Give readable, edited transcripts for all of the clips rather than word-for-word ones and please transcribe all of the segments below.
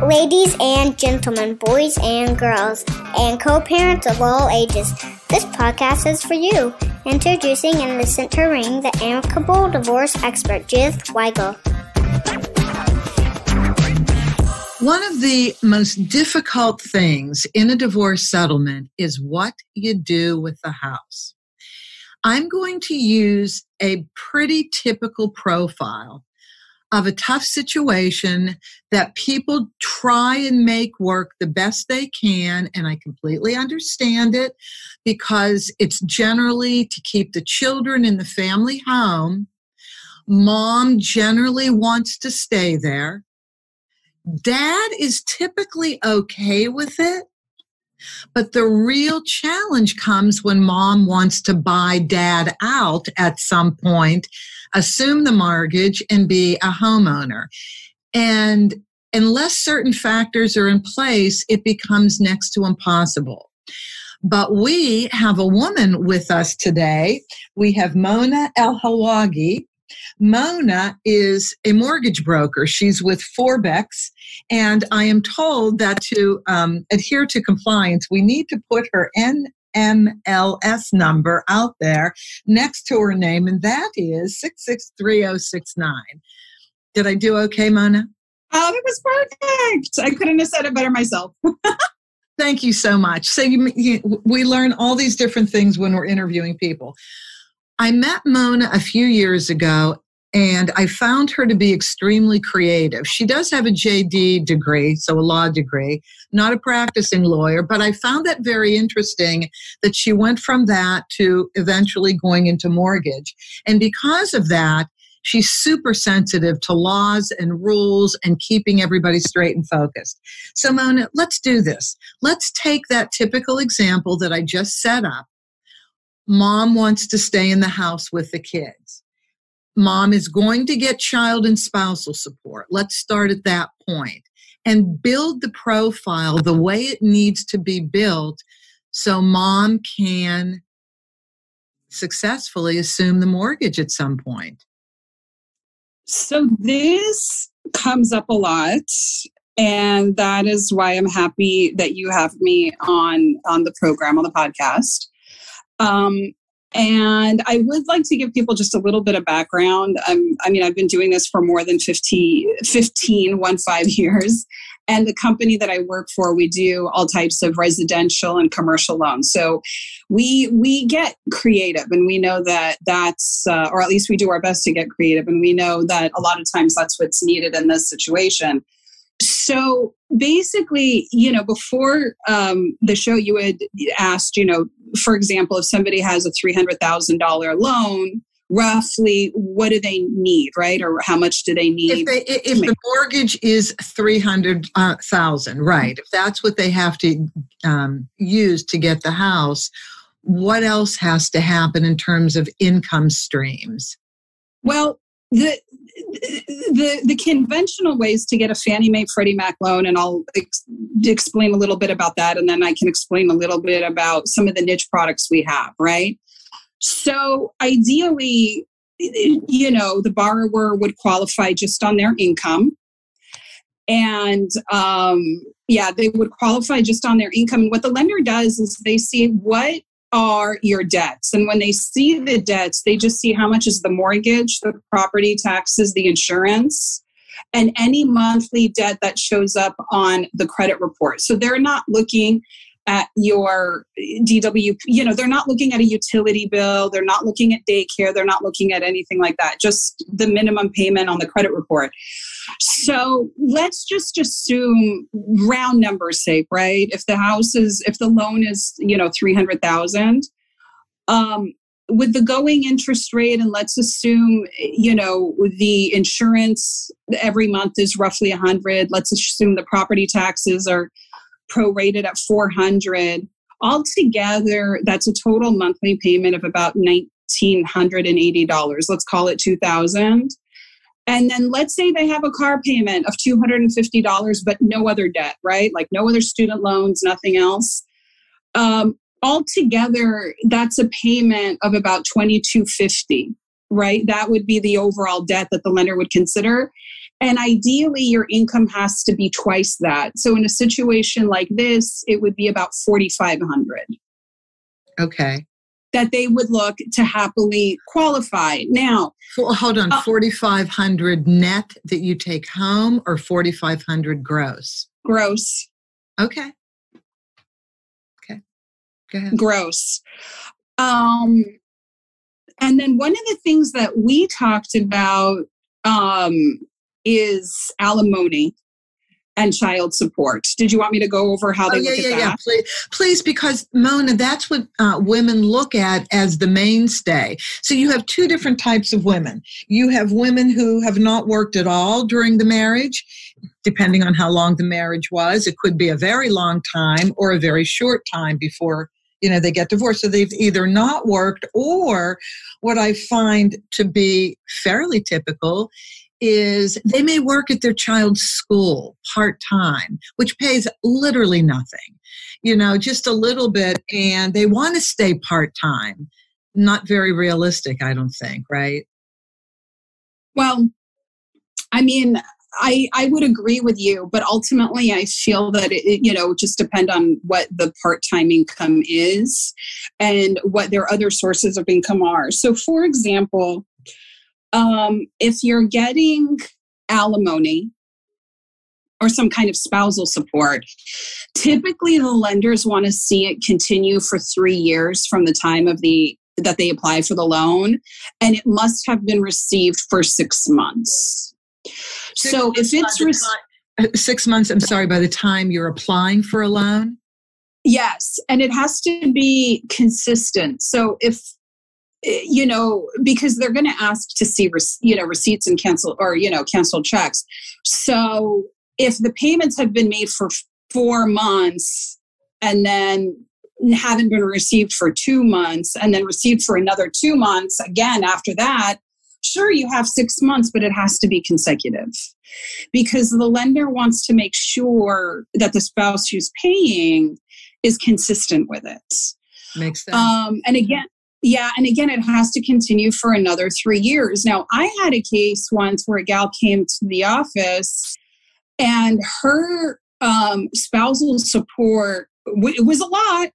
Ladies and gentlemen, boys and girls, and co-parents of all ages, this podcast is for you. Introducing and the center ring, the Amicable Divorce Expert, Judith Weigel. One of the most difficult things in a divorce settlement is what you do with the house. I'm going to use a pretty typical profile of a tough situation that people try and make work the best they can, and I completely understand it because it's generally to keep the children in the family home. Mom generally wants to stay there. Dad is typically okay with it, but the real challenge comes when mom wants to buy dad out at some point, assume the mortgage, and be a homeowner. And unless certain factors are in place, it becomes next to impossible. But we have a woman with us today. We have Mona Elhalwagy. Mona is a mortgage broker. She's with Forbix, and I am told that to adhere to compliance, we need to put her NMLS number out there next to her name, and that is 663069. Did I do okay, Mona? Oh, that was perfect. I couldn't have said it better myself. Thank you so much. So we learn all these different things when we're interviewing people. I met Mona a few years ago, and I found her to be extremely creative. She does have a JD degree, so a law degree, not a practicing lawyer, but I found that very interesting that she went from that to eventually going into mortgage. And because of that, she's super sensitive to laws and rules and keeping everybody straight and focused. So Mona, let's do this. Let's take that typical example that I just set up. Mom wants to stay in the house with the kids. Mom is going to get child and spousal support. Let's start at that point and build the profile the way it needs to be built so mom can successfully assume the mortgage at some point. So this comes up a lot, and that is why I'm happy that you have me on the program, on the podcast. And I would like to give people just a little bit of background. I've been doing this for more than 15 years. And the company that I work for, we do all types of residential and commercial loans. So we get creative, and we know that that's, or at least we do our best to get creative. And we know that a lot of times that's what's needed in this situation. So basically, before the show, you had asked, for example, if somebody has a $300,000 loan, roughly, what do they need, right? Or how much do they need? If the mortgage is $300,000, right? If that's what they have to use to get the house, what else has to happen in terms of income streams? Well, the conventional ways to get a Fannie Mae Freddie Mac loan, and I'll explain a little bit about that, and then I can explain a little bit about some of the niche products we have, right? So ideally, the borrower would qualify just on their income. And they would qualify just on their income. And what the lender does is they see what are your debts. And when they see the debts, they just see how much is the mortgage, the property taxes, the insurance, and any monthly debt that shows up on the credit report. So they're not looking at your DW, they're not looking at a utility bill. They're not looking at daycare. They're not looking at anything like that, just the minimum payment on the credit report. So let's just assume, round numbers sake, right? If the loan is, 300,000, with the going interest rate, and let's assume, the insurance every month is roughly 100. Let's assume the property taxes are prorated at 400. Altogether, that's a total monthly payment of about $1,980. Let's call it $2,000. And then let's say they have a car payment of $250, but no other debt, right? Like no other student loans, nothing else. Altogether, that's a payment of about $2,250, right? That would be the overall debt that the lender would consider. And ideally, your income has to be twice that. So in a situation like this, it would be about $4,500. Okay. That they would look to happily qualify. Now, hold on, 4,500 net that you take home, or 4,500 gross? Gross. Okay. Okay. Go ahead. Gross. And then one of the things that we talked about is alimony and child support. Did you want me to go over how they look at that? Yeah. Please, because Mona, that's what women look at as the mainstay. So you have two different types of women. You have women who have not worked at all during the marriage, depending on how long the marriage was. It could be a very long time or a very short time before, they get divorced. So they've either not worked, or what I find to be fairly typical is they may work at their child's school part-time, which pays literally nothing, just a little bit, and they want to stay part-time. Not very realistic, I don't think, right? Well, I mean, I would agree with you, but ultimately I feel that it just depend on what the part-time income is and what their other sources of income are. So for example, if you're getting alimony or some kind of spousal support, typically the lenders want to see it continue for 3 years from the time of that they apply for the loan, and it must have been received for 6 months. So if it's 6 months, I'm sorry, by the time you're applying for a loan? Yes, and it has to be consistent. So if because they're going to ask to see, receipts and canceled checks. So if the payments have been made for 4 months and then haven't been received for 2 months and then received for another 2 months again after that, sure, you have 6 months, but it has to be consecutive because the lender wants to make sure that the spouse who's paying is consistent with it. Makes sense. And again, it has to continue for another 3 years. Now, I had a case once where a gal came to the office and her spousal support, it was a lot,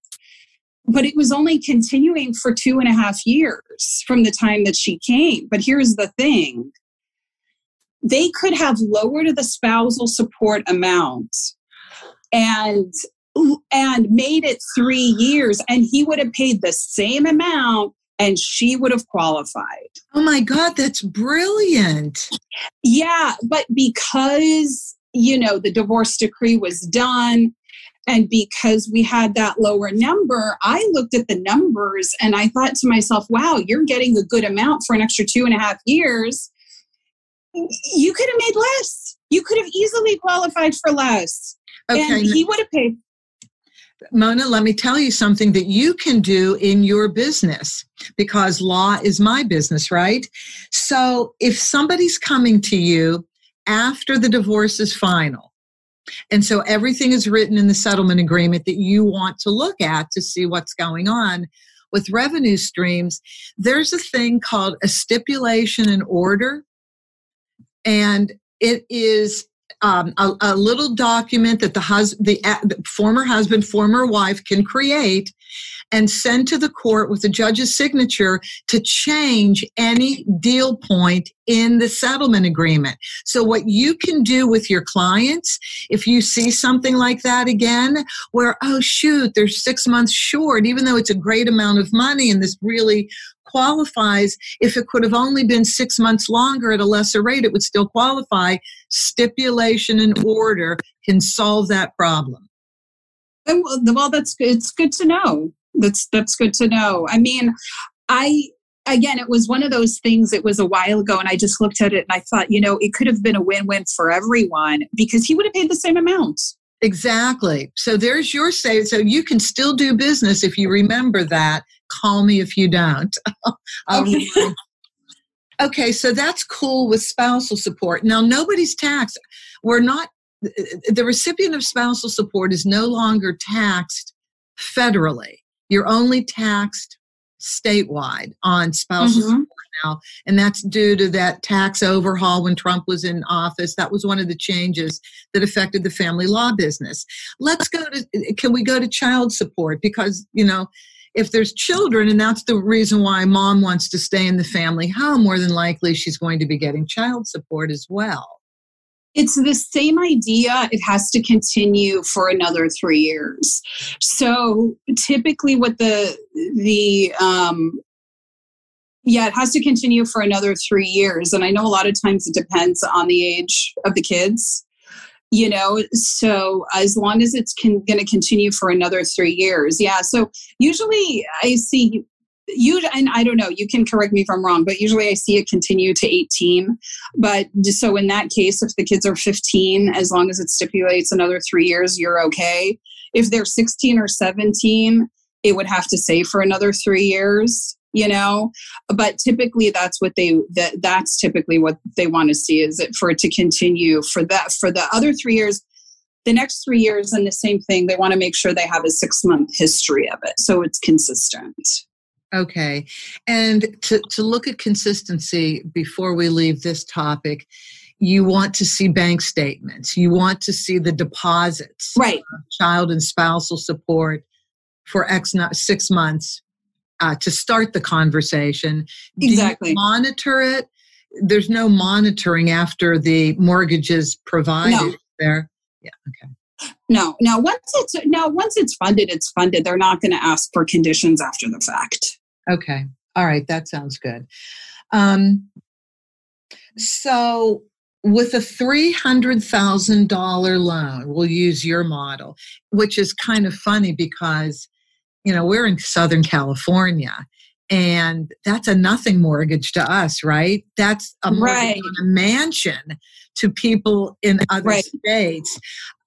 but it was only continuing for 2.5 years from the time that she came. But here's the thing. They could have lowered the spousal support amount and made it 3 years, and he would have paid the same amount and she would have qualified. Oh my God, that's brilliant. Yeah, but because, the divorce decree was done and because we had that lower number, I looked at the numbers and I thought to myself, wow, you're getting a good amount for an extra 2.5 years. You could have made less. You could have easily qualified for less. Okay. And he would have paid. Mona, let me tell you something that you can do in your business, because law is my business, right? So if somebody's coming to you after the divorce is final, and so everything is written in the settlement agreement that you want to look at to see what's going on with revenue streams, there's a thing called a stipulation and order. And it is a little document that the former husband, former wife can create and send to the court with the judge's signature to change any deal point in the settlement agreement. So what you can do with your clients, if you see something like that again, where, oh shoot, they're 6 months short, even though it's a great amount of money and this really qualifies, if it could have only been 6 months longer at a lesser rate, it would still qualify. Stipulation and order can solve that problem. Well, that's good. It's good to know. That's good to know. I mean, it was one of those things, it was a while ago, and I just looked at it and I thought, it could have been a win-win for everyone because he would have paid the same amount. Exactly. So there's your save. So you can still do business if you remember that. Call me if you don't. Okay. Okay, so that's cool with spousal support. Now, nobody's taxed. The recipient of spousal support is no longer taxed federally. You're only taxed statewide on spousal support now, and that's due to that tax overhaul when Trump was in office. That was one of the changes that affected the family law business. Can we go to child support? Because, if there's children, and that's the reason why mom wants to stay in the family home, more than likely she's going to be getting child support as well. It's the same idea. It has to continue for another 3 years. So typically what it has to continue for another 3 years. And I know a lot of times it depends on the age of the kids, so as long as it's going to continue for another 3 years. Yeah. So usually I see and I don't know, you can correct me if I'm wrong, but usually I see it continue to 18. But so in that case, if the kids are 15, as long as it stipulates another 3 years, you're okay. If they're 16 or 17, it would have to say for another 3 years, but typically that's typically what they want to see, is it for it to continue for the other 3 years. The next 3 years, and the same thing, they want to make sure they have a 6-month history of it, so it's consistent. Okay. And to look at consistency before we leave this topic, you want to see bank statements. You want to see the deposits. Right. Child and spousal support for 6 months to start the conversation. Exactly. Do you monitor it? There's no monitoring after the mortgage is provided there. Yeah. Okay. No. Once it's funded, it's funded. They're not going to ask for conditions after the fact. Okay. All right. That sounds good. So with a $300,000 loan, we'll use your model, which is kind of funny because, we're in Southern California, and that's a nothing mortgage to us, right? That's a mortgage on a mansion to people in other states.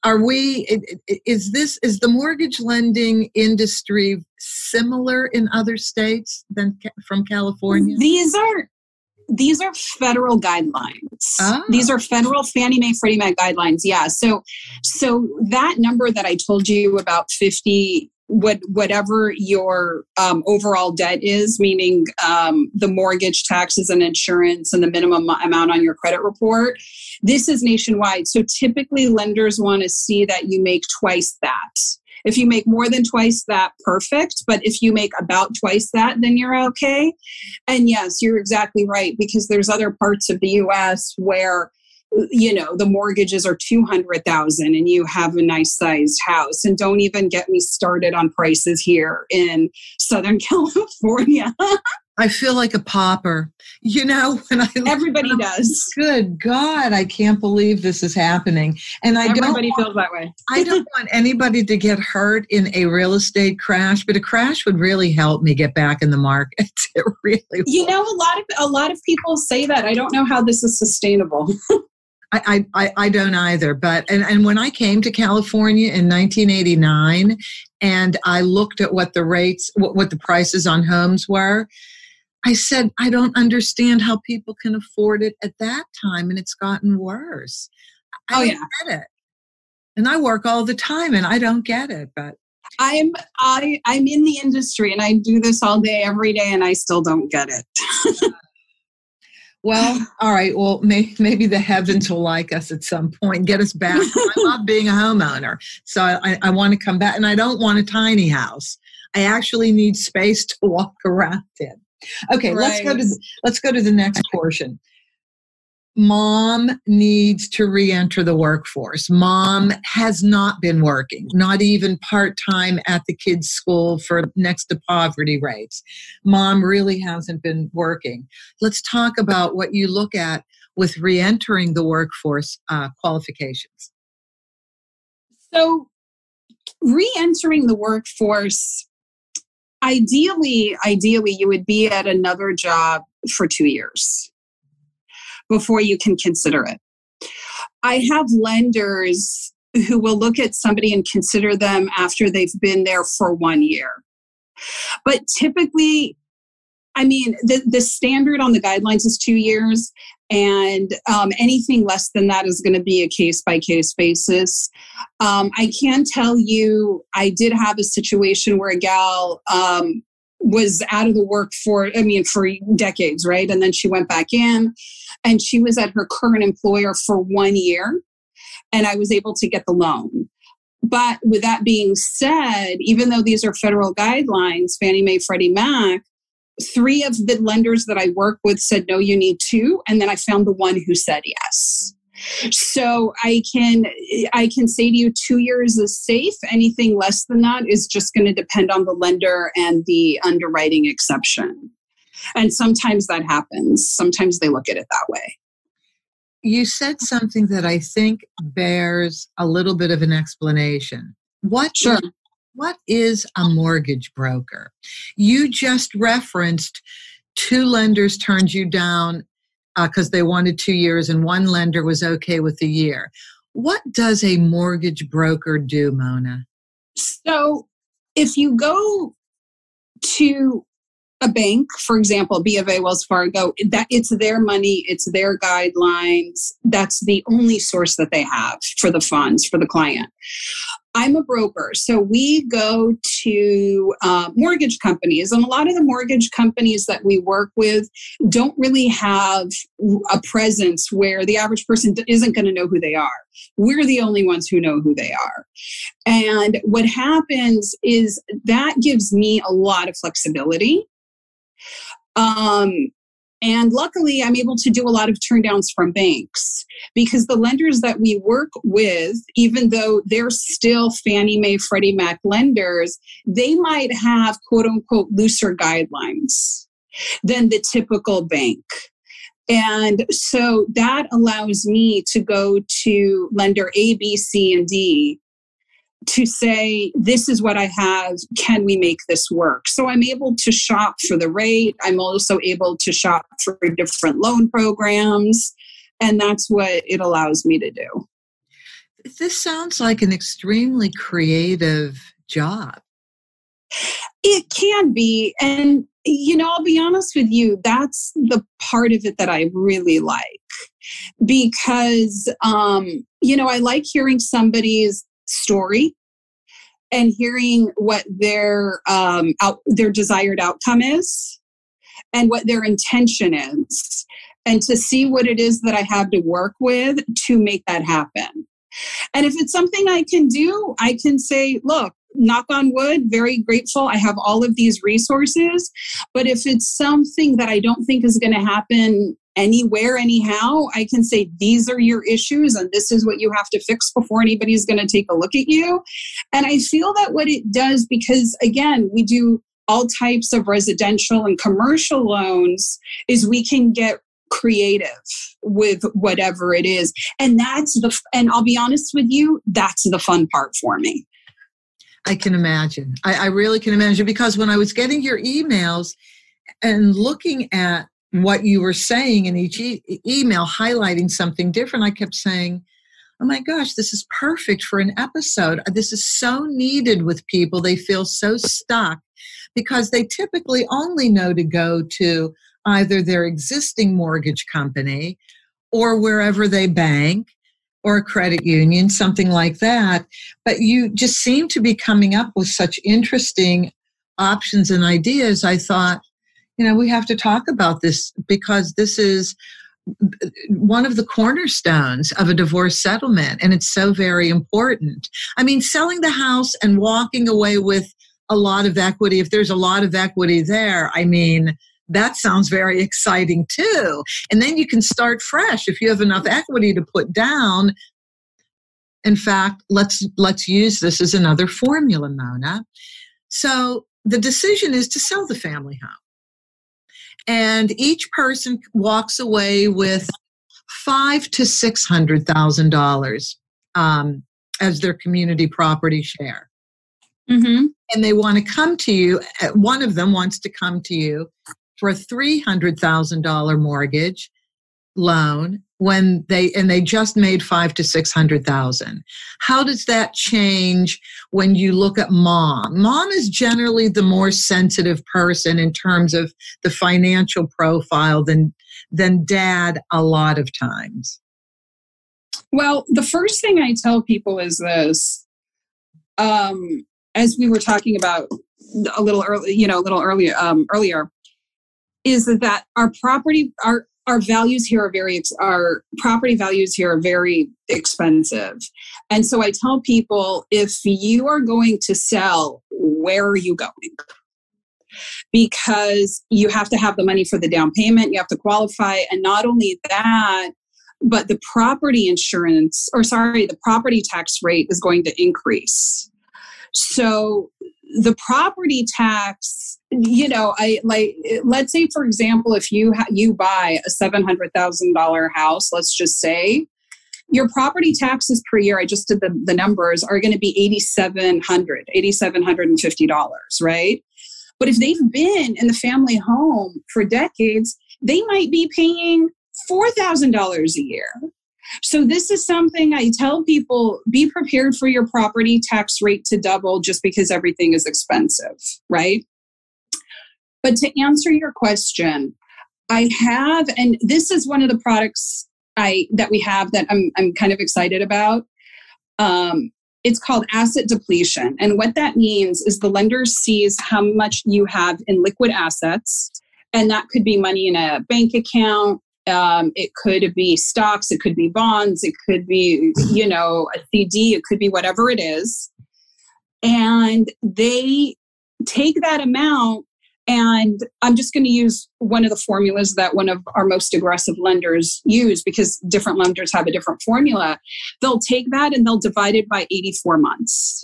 Is the mortgage lending industry similar in other states than from California? These are federal guidelines. Oh. These are federal Fannie Mae, Freddie Mac guidelines. Yeah. So that number that I told you about 50, whatever your overall debt is, meaning the mortgage, taxes, and insurance, and the minimum amount on your credit report, this is nationwide. So typically lenders want to see that you make twice that. If you make more than twice that, perfect. But if you make about twice that, then you're okay. And yes, you're exactly right, because there's other parts of the U.S. where the mortgages are $200,000 and you have a nice sized house. And don't even get me started on prices here in Southern California. I feel like a pauper, everybody does. Good God, I can't believe this is happening. And everybody feels that way. I don't want anybody to get hurt in a real estate crash, but a crash would really help me get back in the market. It really would. A lot of people say that. I don't know how this is sustainable. I don't either. But and when I came to California in 1989, and I looked at what the rates, what the prices on homes were, I said, I don't understand how people can afford it at that time, and it's gotten worse. I don't get it. And I work all the time, and I don't get it. But I'm in the industry, and I do this all day, every day, and I still don't get it. Well, all right. Well, maybe the heavens will like us at some point, get us back. I love being a homeowner, so I want to come back, and I don't want a tiny house. I actually need space to walk around in. Okay, right. let's go to the next portion. Mom needs to re-enter the workforce. Mom has not been working, not even part-time at the kids' school for next to poverty rates. Mom really hasn't been working. Let's talk about what you look at with re-entering the workforce qualifications. So re-entering the workforce, ideally, you would be at another job for 2 years before you can consider it. I have lenders who will look at somebody and consider them after they've been there for 1 year. But typically, the standard on the guidelines is 2 years, and anything less than that is going to be a case-by-case basis. I can tell you, I did have a situation where a gal was out of the work for decades, right? And then she went back in and she was at her current employer for 1 year, and I was able to get the loan. But with that being said, even though these are federal guidelines, Fannie Mae, Freddie Mac, 3 of the lenders that I work with said, no, you need 2. And then I found the one who said yes. So I can say to you 2 years is safe. Anything less than that is just going to depend on the lender and the underwriting exception. And sometimes that happens. Sometimes they look at it that way. You said something that I think bears a little bit of an explanation. Sure. What is a mortgage broker? You just referenced 2 lenders turned you down because they wanted 2 years and 1 lender was okay with a year. What does a mortgage broker do, Mona? So if you go to a bank, for example, B of A, Wells Fargo, that it's their money, it's their guidelines. That's the only source that they have for the funds for the client. I'm a broker, so we go to mortgage companies, and a lot of the mortgage companies that we work with don't really have a presence where the average person isn't going to know who they are. We're the only ones who know who they are. And what happens is that gives me a lot of flexibility. And luckily, I'm able to do a lot of turndowns from banks because the lenders that we work with, even though they're still Fannie Mae, Freddie Mac lenders, they might have quote unquote looser guidelines than the typical bank. And so that allows me to go to lender A, B, C, and D to say, this is what I have. Can we make this work? So I'm able to shop for the rate. I'm also able to shop for different loan programs. And that's what it allows me to do. This sounds like an extremely creative job. It can be. And, I'll be honest with you, that's the part of it that I really like. Because, I like hearing somebody's story and hearing what their desired outcome is and what their intention is, and to see what it is that I have to work with to make that happen. And if it's something I can do, I can say, look, knock on wood, very grateful. I have all of these resources. But if it's something that I don't think is going to happen anywhere, anyhow, I can say, these are your issues and this is what you have to fix before anybody's going to take a look at you. And I feel that what it does, because again, we do all types of residential and commercial loans, is we can get creative with whatever it is. And and I'll be honest with you, that's the fun part for me. I can imagine. I really can imagine, because when I was getting your emails and looking at what you were saying in each email, highlighting something different, I kept saying, oh my gosh, this is perfect for an episode. This is so needed with people. They feel so stuck because they typically only know to go to either their existing mortgage company or wherever they bank or a credit union, something like that. But you just seem to be coming up with such interesting options and ideas. I thought, we have to talk about this because this is one of the cornerstones of a divorce settlement, and it's so very important. I mean, selling the house and walking away with a lot of equity, if there's a lot of equity there, that sounds very exciting too. And then you can start fresh if you have enough equity to put down. In fact, let's use this as another formula, Mona. So the decision is to sell the family home. And each person walks away with $500,000 to $600,000 as their community property share. Mm-hmm. And they want to come to you. One of them wants to come to you for a $300,000 mortgage loan when they just made $500,000 to $600,000. How does that change when you look at mom? Mom is generally the more sensitive person in terms of the financial profile than dad a lot of times. Well, the first thing I tell people is this, as we were talking about a little earlier, is that our values here our property values here are very expensive. And so I tell people, if you are going to sell, where are you going? Because you have to have the money for the down payment, you have to qualify. And not only that, but the property tax rate is going to increase. So the property tax, let's say, for example, if you buy a $700,000 house, let's just say, your property taxes per year, I just did the numbers, are going to be $8,750, right? But if they've been in the family home for decades, they might be paying $4,000 a year. So this is something I tell people, be prepared for your property tax rate to double just because everything is expensive, right? But to answer your question, I have, and this is one of the products that we have that I'm kind of excited about. It's called asset depletion. And what that means is the lender sees how much you have in liquid assets, and that could be money in a bank account. It could be stocks, it could be bonds, it could be, a CD, it could be whatever it is. And they take that amount, and I'm just going to use one of the formulas that one of our most aggressive lenders use, because different lenders have a different formula. They'll take that and they'll divide it by 84 months.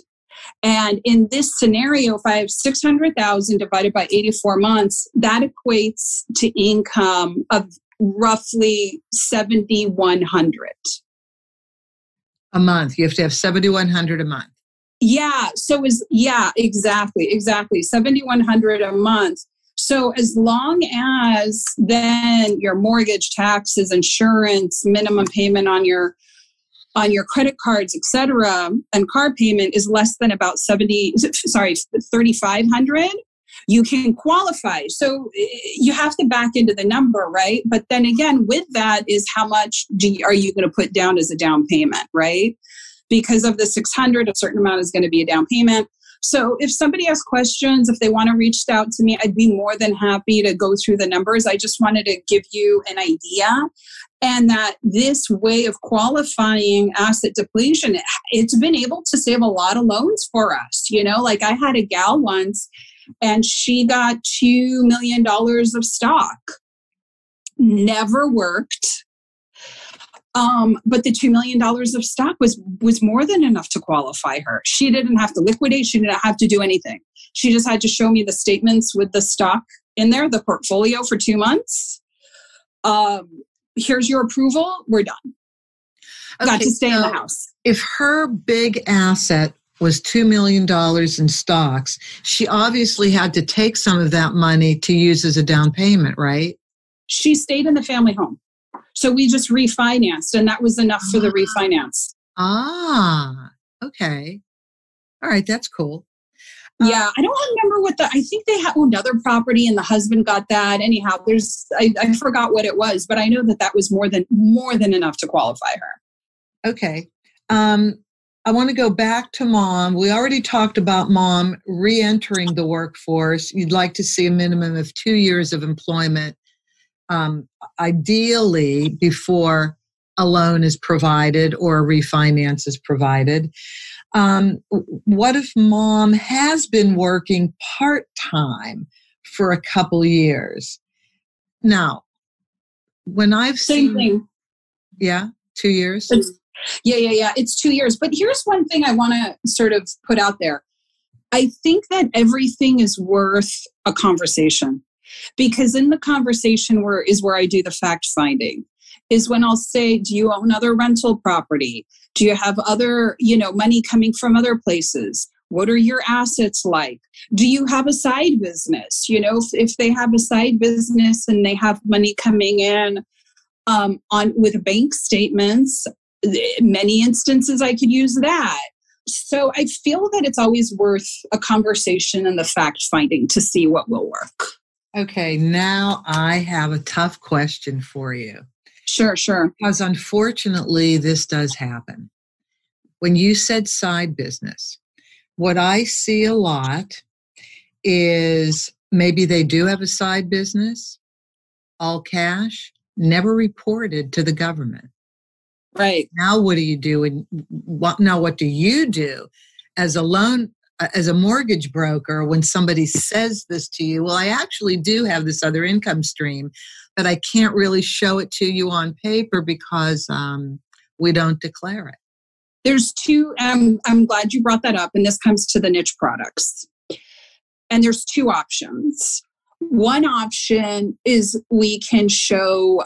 And in this scenario, if I have 600,000 divided by 84 months, that equates to income of roughly 7,100 a month. You have to have 7,100 a month. Yeah. Exactly. 7,100 a month. So as long as then your mortgage, taxes, insurance, minimum payment on your credit cards, etc., and car payment is less than about 3,500, you can qualify. So you have to back into the number, right? But then again, with that is how much are you going to put down as a down payment, right? Because of the 600, a certain amount is going to be a down payment. So if somebody has questions, if they want to reach out to me, I'd be more than happy to go through the numbers. I just wanted to give you an idea, and that this way of qualifying asset depletion, it's been able to save a lot of loans for us. Like I had a gal once, and she got $2 million of stock. Never worked. But the $2 million of stock was more than enough to qualify her. She didn't have to liquidate. She didn't have to do anything. She just had to show me the statements with the stock in there, the portfolio for 2 months. Here's your approval. We're done. Okay, got to stay in the house. If her big asset was $2 million in stocks, she obviously had to take some of that money to use as a down payment, right? She stayed in the family home. So we just refinanced, and that was enough for the refinance. Okay. All right, that's cool. Yeah, I don't remember I think they had another property and the husband got that. Anyhow, I forgot what it was, but I know that was more than enough to qualify her. Okay. I want to go back to mom. We already talked about mom re-entering the workforce. You'd like to see a minimum of 2 years of employment, ideally before a loan is provided or a refinance is provided. What if mom has been working part-time for a couple years? Now, when I've seen... Same thing. Yeah, 2 years? Yeah. It's 2 years. But here's one thing I want to sort of put out there. I think that everything is worth a conversation, because in the conversation is where I do the fact finding, is when I'll say, do you own other rental property? Do you have other, money coming from other places? What are your assets like? Do you have a side business? If they have a side business and they have money coming in with bank statements, many instances I could use that. So I feel that it's always worth a conversation and the fact finding to see what will work. Okay, now I have a tough question for you. Sure. Because unfortunately, this does happen. When you said side business, what I see a lot is maybe they do have a side business, all cash, never reported to the government. Right. Now, what do you do? And what do you do as a mortgage broker when somebody says this to you? Well, I actually do have this other income stream, but I can't really show it to you on paper because we don't declare it. There's two, I'm glad you brought that up, and this comes to the niche products. And there's two options. One option is we can show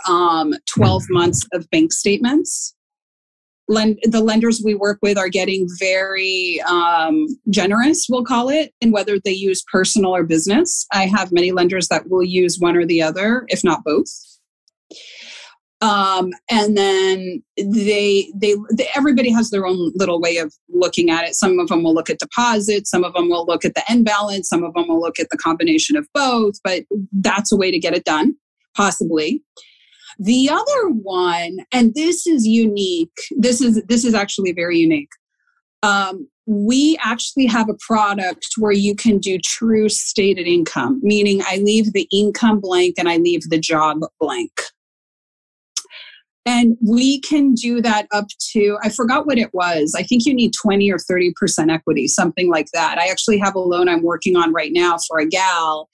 12 months of bank statements. The lenders we work with are getting very generous, we'll call it, in whether they use personal or business. I have many lenders that will use one or the other, if not both. And then everybody has their own little way of looking at it. Some of them will look at deposits. Some of them will look at the end balance. Some of them will look at the combination of both, but that's a way to get it done, possibly. The other one, and this is unique. This is actually very unique. We actually have a product where you can do true stated income, meaning I leave the income blank and I leave the job blank. And we can do that up to, I forgot what it was. I think you need 20 or 30% equity, something like that. I actually have a loan I'm working on right now for a gal.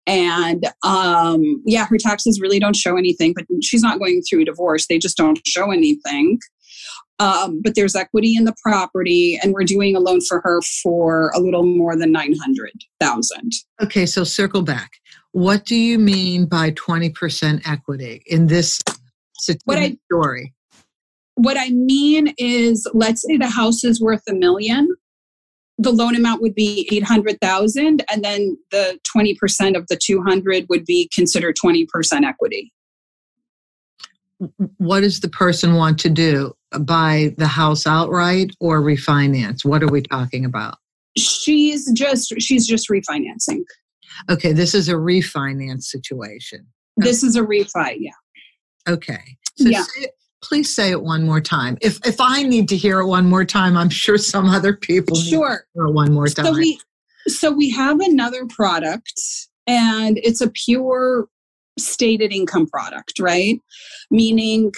And her taxes really don't show anything, but she's not going through a divorce. They just don't show anything. But there's equity in the property, and we're doing a loan for her for a little more than $900,000. Okay, so circle back. What do you mean by 20% equity in this story? What I mean is, let's say the house is worth $1 million. The loan amount would be $800,000, and then the 20% of the 200 would be considered 20% equity. What does the person want to do? Buy the house outright or refinance? What are we talking about? She's just refinancing. Okay, this is a refinance situation. This is a refi, yeah. Okay. So yeah. Please say it one more time. If I need to hear it one more time, I'm sure some other people need to hear it one more time. So we have another product, and it's a pure stated income product, right? Meaning,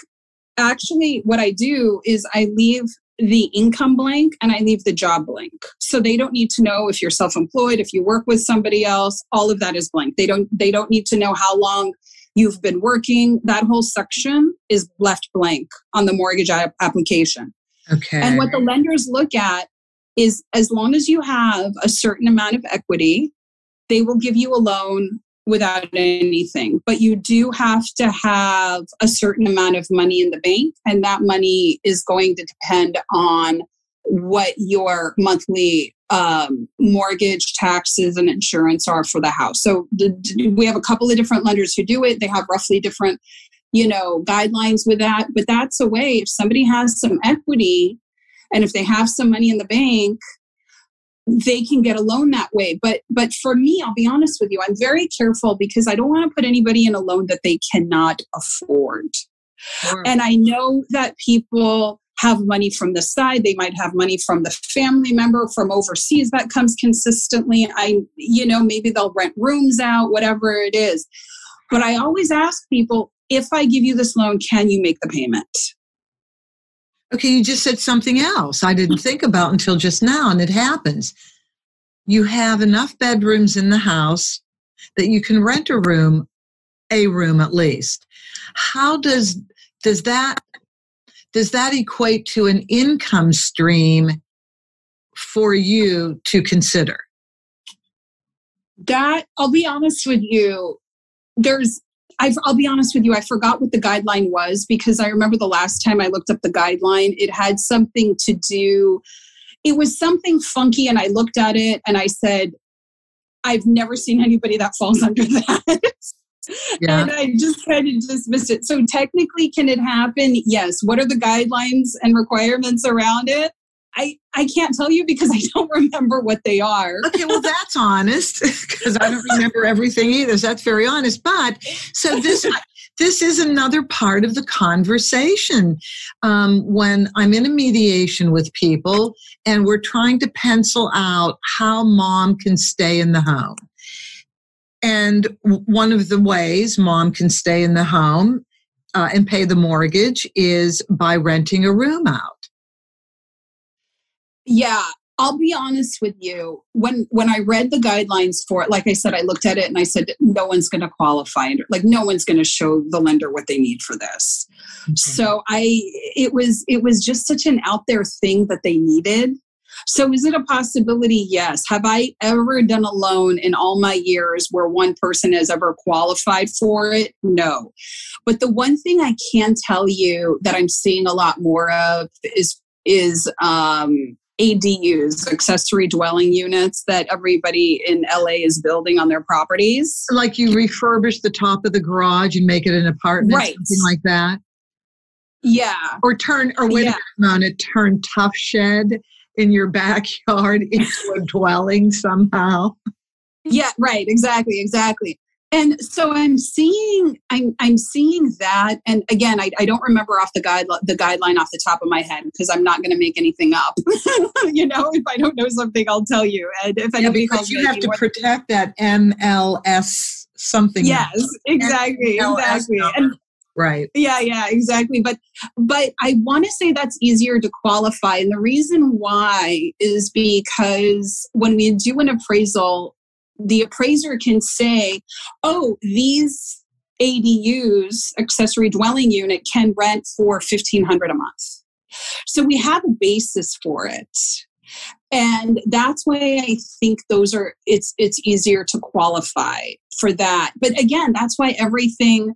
actually, what I do is I leave the income blank and I leave the job blank. So they don't need to know if you're self-employed, if you work with somebody else. All of that is blank. They don't need to know how long you've been working. That whole section is left blank on the mortgage application. Okay. And what the lenders look at is, as long as you have a certain amount of equity, they will give you a loan without anything. But you do have to have a certain amount of money in the bank, and that money is going to depend on what your monthly mortgage, taxes, and insurance are for the house. So we have a couple of different lenders who do it. They have roughly different, guidelines with that. But that's a way, if somebody has some equity and if they have some money in the bank, they can get a loan that way. But for me, I'll be honest with you, I'm very careful because I don't want to put anybody in a loan that they cannot afford. Sure. And I know that people have money from the side. They might have money from the family member from overseas that comes consistently. Maybe they'll rent rooms out, whatever it is. But I always ask people, if I give you this loan, can you make the payment? Okay, you just said something else I didn't think about until just now, and it happens. You have enough bedrooms in the house that you can rent a room at least. How does that equate to an income stream for you to consider? That, I'll be honest with you, I'll be honest with you, I forgot what the guideline was, because I remember the last time I looked up the guideline, it had something to do, it was something funky, and I looked at it and I said, I've never seen anybody that falls under that. Yeah. And I just kind of dismissed it. So technically, can it happen? Yes. What are the guidelines and requirements around it? I can't tell you because I don't remember what they are. Okay, well, that's honest, because I don't remember everything either. So that's very honest. But so this this is another part of the conversation. When I'm in a mediation with people and we're trying to pencil out how mom can stay in the home. And one of the ways mom can stay in the home and pay the mortgage is by renting a room out. Yeah, I'll be honest with you. When I read the guidelines for it, like I said, I looked at it and I said, no one's going to qualify. Like no one's going to show the lender what they need for this. Mm-hmm. So it was just such an out there thing that they needed. So is it a possibility? Yes. Have I ever done a loan in all my years where one person has ever qualified for it? No. But the one thing I can tell you that I'm seeing a lot more of is ADUs, accessory dwelling units, that everybody in LA is building on their properties. Like you refurbish the top of the garage and make it an apartment, right? Something like that. Yeah. Or turn tough shed in your backyard into a dwelling somehow. Yeah, right. Exactly. And so I'm seeing that. And again, I don't remember off the guideline off the top of my head because I'm not going to make anything up. If I don't know something, I'll tell you. And if anybody because you have to protect that NMLS something. Yes, exactly. And right. Yeah, exactly. But I want to say that's easier to qualify. And the reason why is because when we do an appraisal, the appraiser can say, oh, these ADUs, accessory dwelling unit, can rent for $1,500 a month. So we have a basis for it. And that's why I think it's easier to qualify for that. But again, that's why everything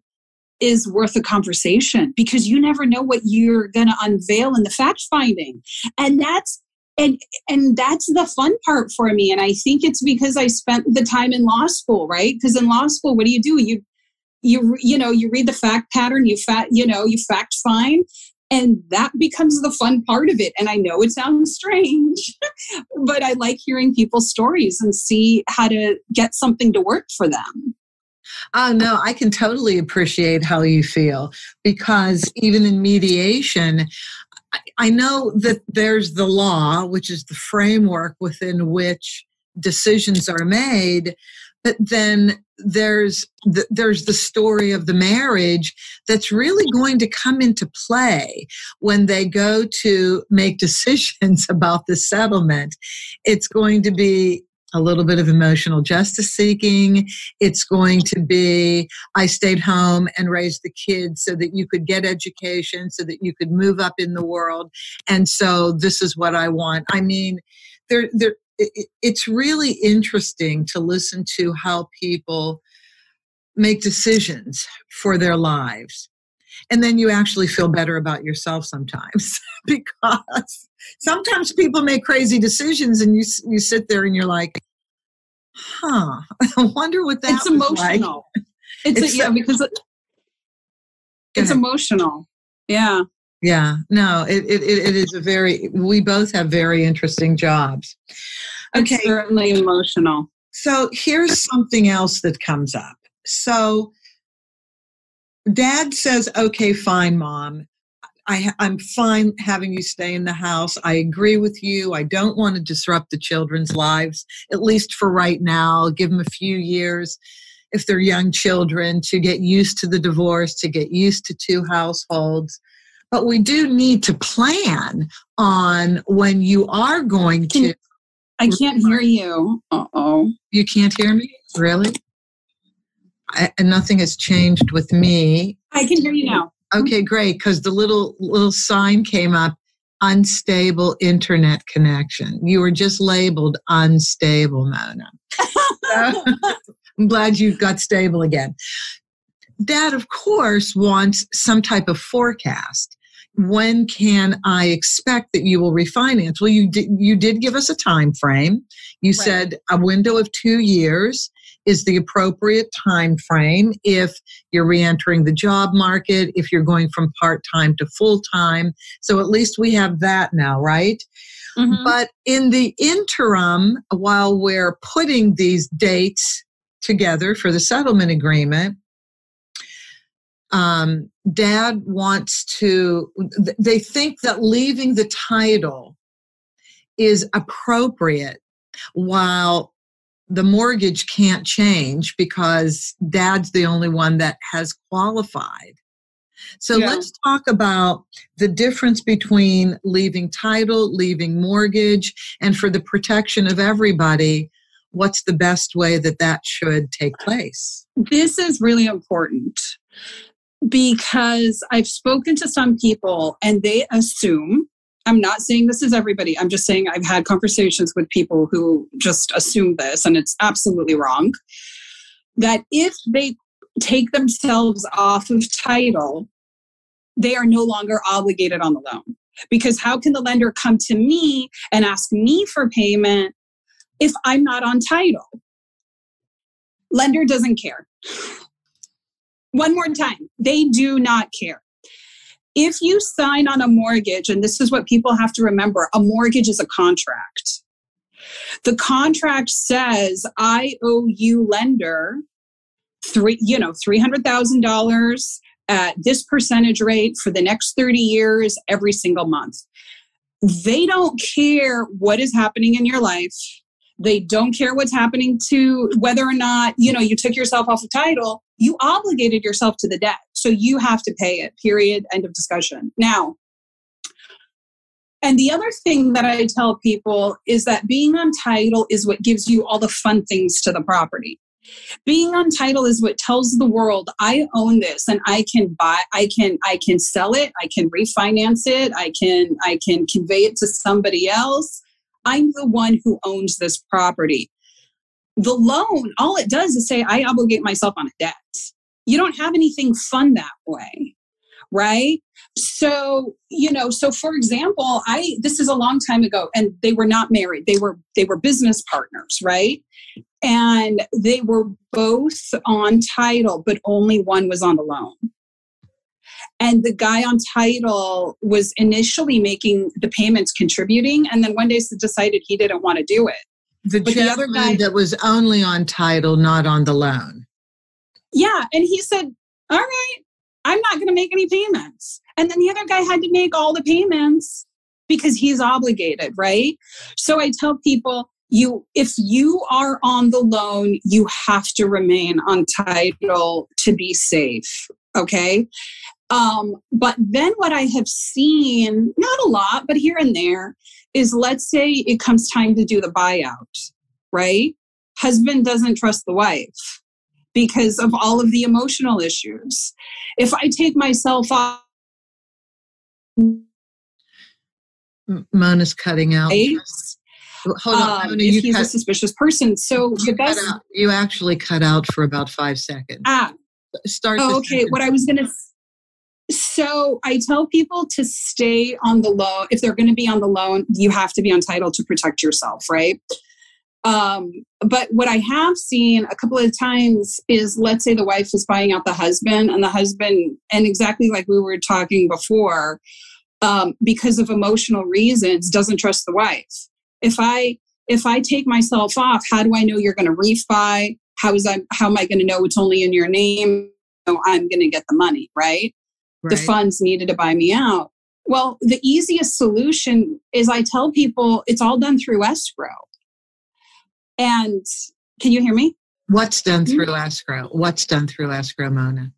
is worth a conversation, because you never know what you're going to unveil in the fact finding. And that's the fun part for me. And I think it's because I spent the time in law school, right? Because in law school, what do? You read the fact pattern, you fact find, and that becomes the fun part of it. And I know it sounds strange, but I like hearing people's stories and see how to get something to work for them. Oh, no, I can totally appreciate how you feel, because even in mediation, I know that there's the law, which is the framework within which decisions are made, but then there's the story of the marriage that's really going to come into play when they go to make decisions about the settlement. It's going to be a little bit of emotional justice seeking. It's going to be, I stayed home and raised the kids so that you could get education, so that you could move up in the world. And so this is what I want. I mean, it's really interesting to listen to how people make decisions for their lives. And then you actually feel better about yourself sometimes, because sometimes people make crazy decisions and you sit there and you're like, I wonder what that it's emotional. Like. Because it's emotional. Yeah. Yeah. No, it is we both have very interesting jobs. Okay. It's certainly emotional. So here's something else that comes up. So Dad says, okay, fine, Mom. I'm fine having you stay in the house. I agree with you. I don't want to disrupt the children's lives, at least for right now. I'll give them a few years, if they're young children, to get used to the divorce, to get used to two households. But we do need to plan on when you are going to. I can't hear you. Uh-oh. You can't hear me? Really? And nothing has changed with me. I can hear you now. Okay, great, because the little sign came up, unstable internet connection. You were just labeled unstable, Mona. So, I'm glad you got stable again. Dad, of course, wants some type of forecast. When can I expect that you will refinance? Well, you did give us a time frame. You Right. said a window of 2 years is the appropriate time frame if you're reentering the job market, if you're going from part-time to full-time. So at least we have that now, right? Mm-hmm. But in the interim, while we're putting these dates together for the settlement agreement, dad wants to, they think that leaving the title is appropriate while the mortgage can't change because dad's the only one that has qualified. So let's talk about the difference between leaving title, leaving mortgage, and for the protection of everybody, what's the best way that that should take place? This is really important because I've spoken to some people and they assume, I'm not saying this is everybody, I'm just saying I've had conversations with people who just assume this, and it's absolutely wrong, that if they take themselves off of title, they are no longer obligated on the loan. Because how can the lender come to me and ask me for payment if I'm not on title? Lender doesn't care. One more time, they do not care. If you sign on a mortgage, and this is what people have to remember, a mortgage is a contract. The contract says, I owe you, lender, $300,000 at this percentage rate for the next 30 years, every single month. They don't care what is happening in your life. They don't care what's happening to whether or not, you took yourself off the title. You obligated yourself to the debt. So you have to pay it, period, end of discussion. Now, and the other thing that I tell people is that being on title is what gives you all the fun things to the property. Being on title is what tells the world, I own this and I can buy, I can sell it, I can refinance it, I can convey it to somebody else. I'm the one who owns this property. The loan, all it does is say, I obligate myself on a debt. You don't have anything fun that way, right? So, so for example, this is a long time ago and they were not married. They were business partners, right? And they were both on title, but only one was on the loan. And the guy on title was initially making the payments, contributing, and then one day decided he didn't want to do it. The other guy that was only on title, not on the loan. Yeah, and he said, all right, I'm not going to make any payments. And then the other guy had to make all the payments because he's obligated, right? So I tell people, if you are on the loan, you have to remain on title to be safe, okay? But then what I have seen, not a lot, but here and there, is let's say it comes time to do the buyout, right? Husband doesn't trust the wife because of all of the emotional issues. If I take myself off... Mona's cutting out. Hold on, Mona, if he's a suspicious person. So you actually cut out for about 5 seconds. Start. Okay. What I was going to. So I tell people to stay on the loan. If they're going to be on the loan, you have to be on title to protect yourself, right? But what I have seen a couple of times is, let's say the wife is buying out the husband, and exactly like we were talking before, because of emotional reasons, doesn't trust the wife. If I take myself off, how do I know you're going to refi? How am I going to know it's only in your name? I'm going to get the money, right? The funds needed to buy me out. Well, the easiest solution is I tell people it's all done through escrow. And can you hear me? What's done through escrow? What's done through escrow, Mona?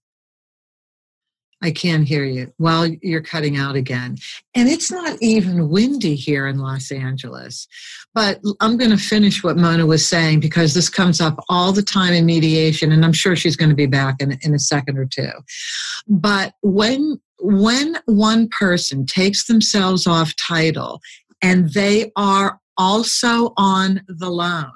I can't hear you. Well, you're cutting out again. And it's not even windy here in Los Angeles. But I'm going to finish what Mona was saying because this comes up all the time in mediation, and I'm sure she's going to be back in a second or two. But when one person takes themselves off title and they are also on the loan,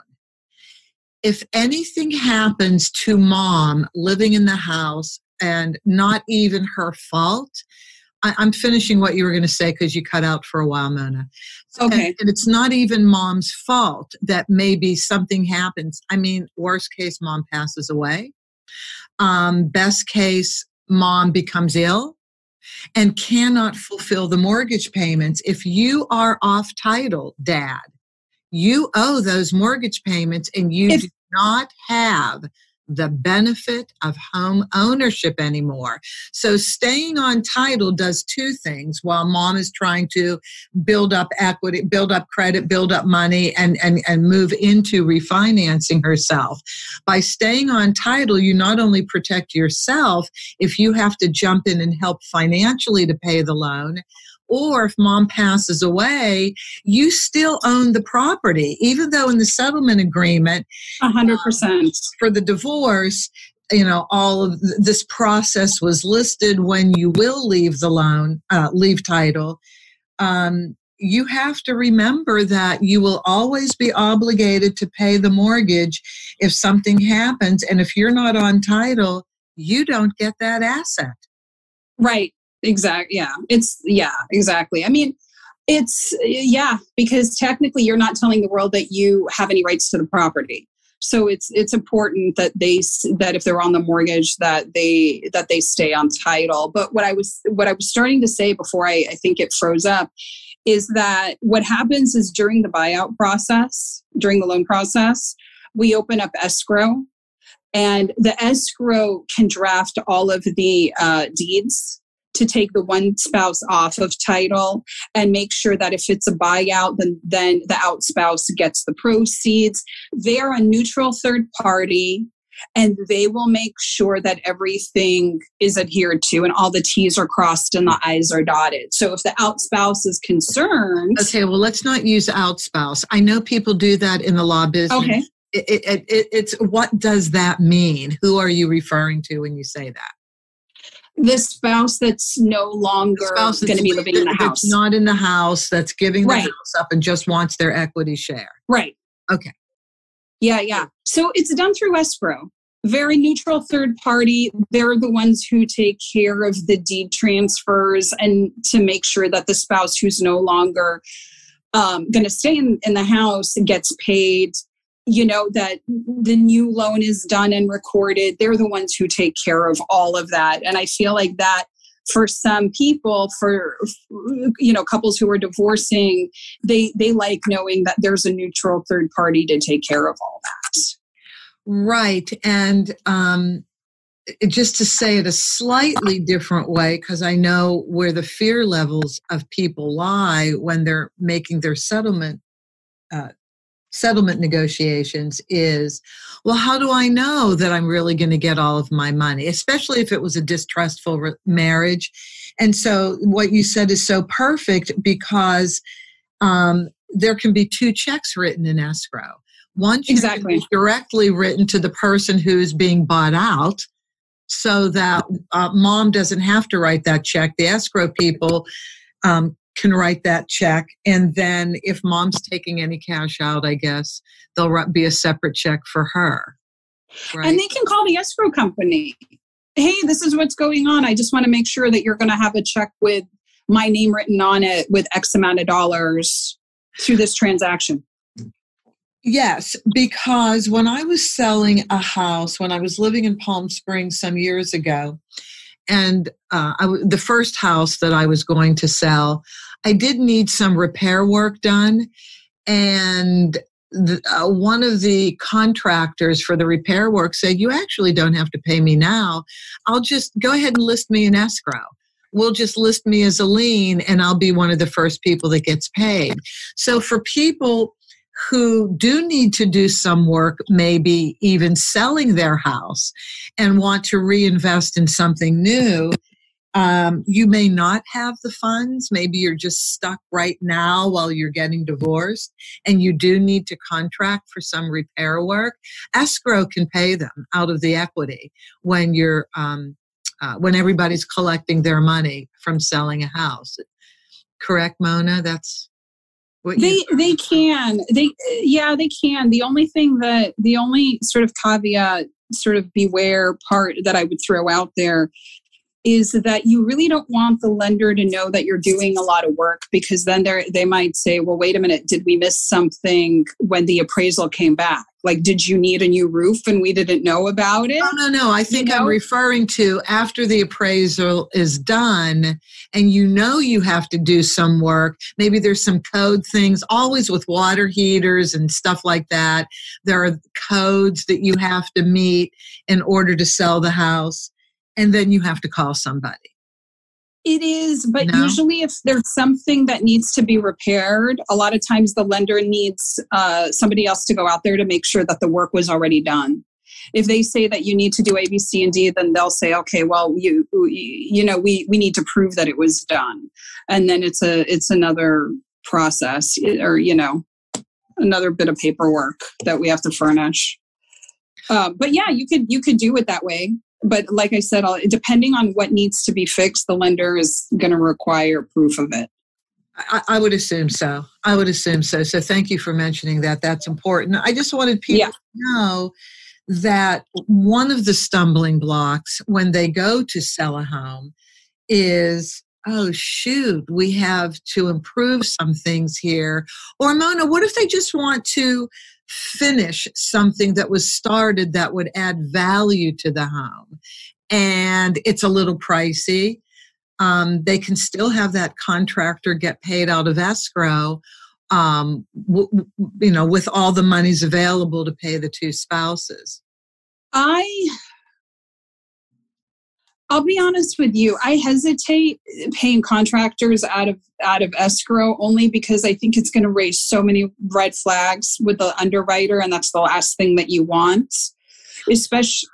if anything happens to mom living in the house and not even her fault, I'm finishing what you were going to say because you cut out for a while, Mona. Okay. And it's not even mom's fault that maybe something happens. I mean, worst case, mom passes away. Best case, mom becomes ill and cannot fulfill the mortgage payments. If you are off title, dad, you owe those mortgage payments and you do not have the benefit of home ownership anymore. So staying on title does two things while mom is trying to build up equity, build up credit, build up money, and move into refinancing herself. By staying on title, you not only protect yourself if you have to jump in and help financially to pay the loan, or if mom passes away, you still own the property, even though in the settlement agreement, 100% for the divorce, all of this process was listed when you will leave the loan, leave title. You have to remember that you will always be obligated to pay the mortgage if something happens. And if you're not on title, you don't get that asset. Right. Exactly. Yeah. Exactly. I mean, because technically you're not telling the world that you have any rights to the property. So it's important that that if they're on the mortgage, that they stay on title. But what I was starting to say before I think it froze up is that what happens is during the buyout process, during the loan process, we open up escrow, and the escrow can draft all of the deeds to take the one spouse off of title and make sure that if it's a buyout, then the out spouse gets the proceeds. They're a neutral third party, and they will make sure that everything is adhered to and all the T's are crossed and the I's are dotted. So if the out spouse is concerned... Okay, well, let's not use out spouse. I know people do that in the law business. Okay. It's what does that mean? Who are you referring to when you say that? The spouse that's no longer going to be living in the house. That's not in the house, that's giving the Right. house up and just wants their equity share. Right. Okay. Yeah. So it's done through escrow. Very neutral third party. They're the ones who take care of the deed transfers and to make sure that the spouse who's no longer going to stay in the house gets paid. That the new loan is done and recorded. They're the ones who take care of all of that. And I feel like that for some people, for couples who are divorcing, they like knowing that there's a neutral third party to take care of all that. Right. And just to say it a slightly different way, because I know where the fear levels of people lie when they're making their settlement negotiations is, well, how do I know that I'm really going to get all of my money, especially if it was a distrustful marriage? And so what you said is so perfect, because there can be two checks written in escrow. One check Exactly. is directly written to the person who's being bought out, so that mom doesn't have to write that check. The escrow people can write that check. And then if mom's taking any cash out, I guess there'll be a separate check for her. Right? And they can call the escrow company. Hey, this is what's going on. I just want to make sure that you're going to have a check with my name written on it with X amount of dollars through this transaction. Yes, because when I was selling a house, when I was living in Palm Springs some years ago, and the first house that I was going to sell, I did need some repair work done. And one of the contractors for the repair work said, you actually don't have to pay me now. I'll just go ahead and list me in escrow. We'll just list me as a lien, and I'll be one of the first people that gets paid. So for people who do need to do some work, maybe even selling their house and want to reinvest in something new, you may not have the funds. Maybe you're just stuck right now while you're getting divorced and you do need to contract for some repair work. Escrow can pay them out of the equity when you're when everybody's collecting their money from selling a house. Correct, Mona? That's what they can. They can. The only sort of caveat, sort of beware part that I would throw out there is that you really don't want the lender to know that you're doing a lot of work, because then they might say, well, wait a minute, did we miss something when the appraisal came back, Like, did you need a new roof and we didn't know about it? No. I think I'm referring to after the appraisal is done and you have to do some work. Maybe there's some code things, always with water heaters and stuff like that. There are codes that you have to meet in order to sell the house. And then you have to call somebody. It is, but usually if there's something that needs to be repaired, a lot of times the lender needs somebody else to go out there to make sure that the work was already done. If they say that you need to do A, B, C, and D, then they'll say, okay, well, we need to prove that it was done. And then it's another process or, another bit of paperwork that we have to furnish. But yeah, you could do it that way. But like I said, depending on what needs to be fixed, the lender is going to require proof of it. I would assume so. So thank you for mentioning that. That's important. I just wanted people to know that one of the stumbling blocks when they go to sell a home is, oh, shoot, we have to improve some things here. Or Mona, what if they just want to finish something that was started that would add value to the home and it's a little pricey? They can still have that contractor get paid out of escrow, with all the monies available to pay the two spouses. I'll be honest with you. I hesitate paying contractors out of escrow only because I think it's going to raise so many red flags with the underwriter, and that's the last thing that you want. Especially,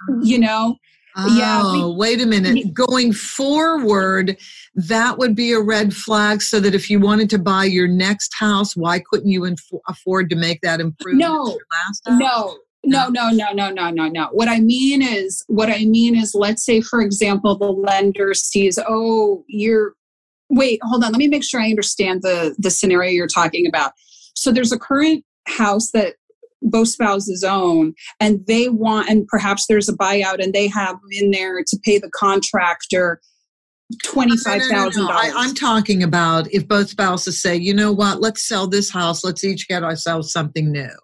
wait a minute. Going forward, that would be a red flag. So that if you wanted to buy your next house, why couldn't you afford to make that improvement? To your last house? No. What I mean is, let's say, for example, the lender sees, wait, hold on. Let me make sure I understand the scenario you're talking about. So there's a current house that both spouses own, and perhaps there's a buyout, and they have in there to pay the contractor $25,000. No. I'm talking about if both spouses say, you know what, let's sell this house. Let's each get ourselves something new.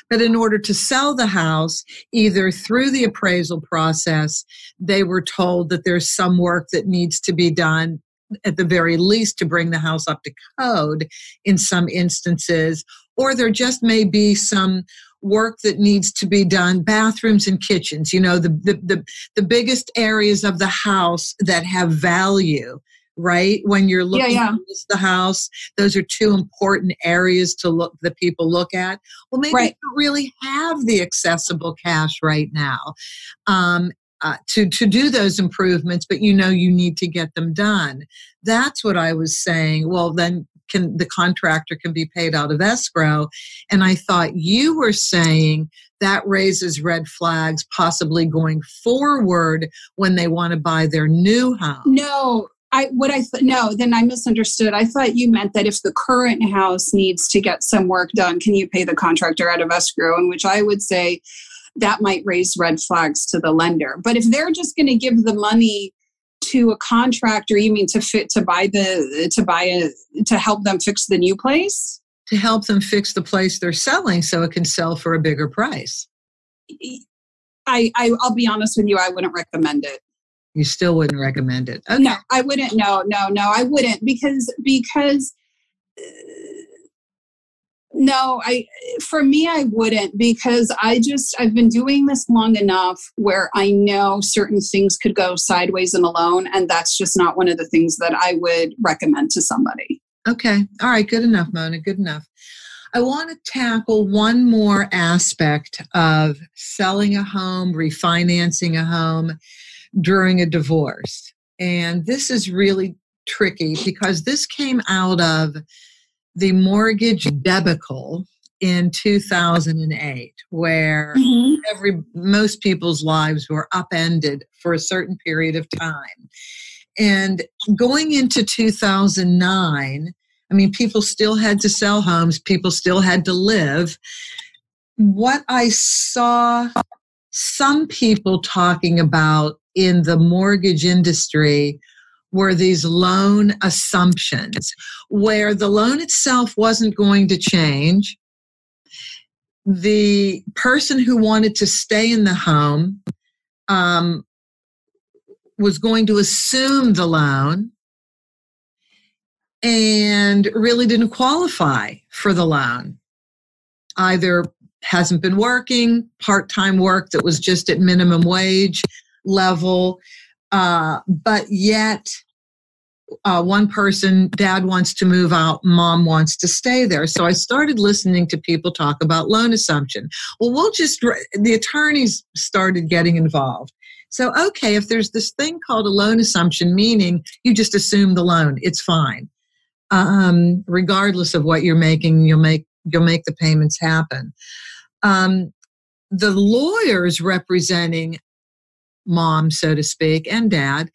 But in order to sell the house, either through the appraisal process, they were told that there's some work that needs to be done, at the very least, to bring the house up to code in some instances, or there just may be some work that needs to be done, bathrooms and kitchens, the biggest areas of the house that have value. Right? When you're looking at the house, those are two important areas that people look at. Well, maybe you don't really have the accessible cash right now to do those improvements, but you need to get them done. That's what I was saying. Well, then the contractor can be paid out of escrow. And I thought you were saying that raises red flags possibly going forward when they want to buy their new home. No. Then I misunderstood. I thought you meant that if the current house needs to get some work done, can you pay the contractor out of escrow? In which I would say that might raise red flags to the lender. But if they're just going to give the money to a contractor, you mean to help them fix the new place? To help them fix the place they're selling so it can sell for a bigger price. I'll be honest with you, I wouldn't recommend it. You still wouldn't recommend it? Okay. No, I wouldn't. No, I wouldn't because for me, I wouldn't because I've been doing this long enough where I know certain things could go sideways in a loan, and that's just not one of the things that I would recommend to somebody. Okay. All right. Good enough, Mona. Good enough. I want to tackle one more aspect of selling a home, refinancing a home during a divorce. And this is really tricky because this came out of the mortgage debacle in 2008, where most people's lives were upended for a certain period of time. And going into 2009, people still had to sell homes, people still had to live. What I saw some people talking about in the mortgage industry were these loan assumptions where the loan itself wasn't going to change. the person who wanted to stay in the home was going to assume the loan and really didn't qualify for the loan. Either hasn't been working, part-time work that was just at minimum wage level, but yet one person, dad wants to move out, mom wants to stay there. So I started listening to people talk about loan assumption. Well, the attorneys started getting involved. So, okay, if there's this thing called a loan assumption, meaning you just assume the loan, it's fine. Regardless of what you're making, you'll make the payments happen. The lawyers representing mom, so to speak, and dad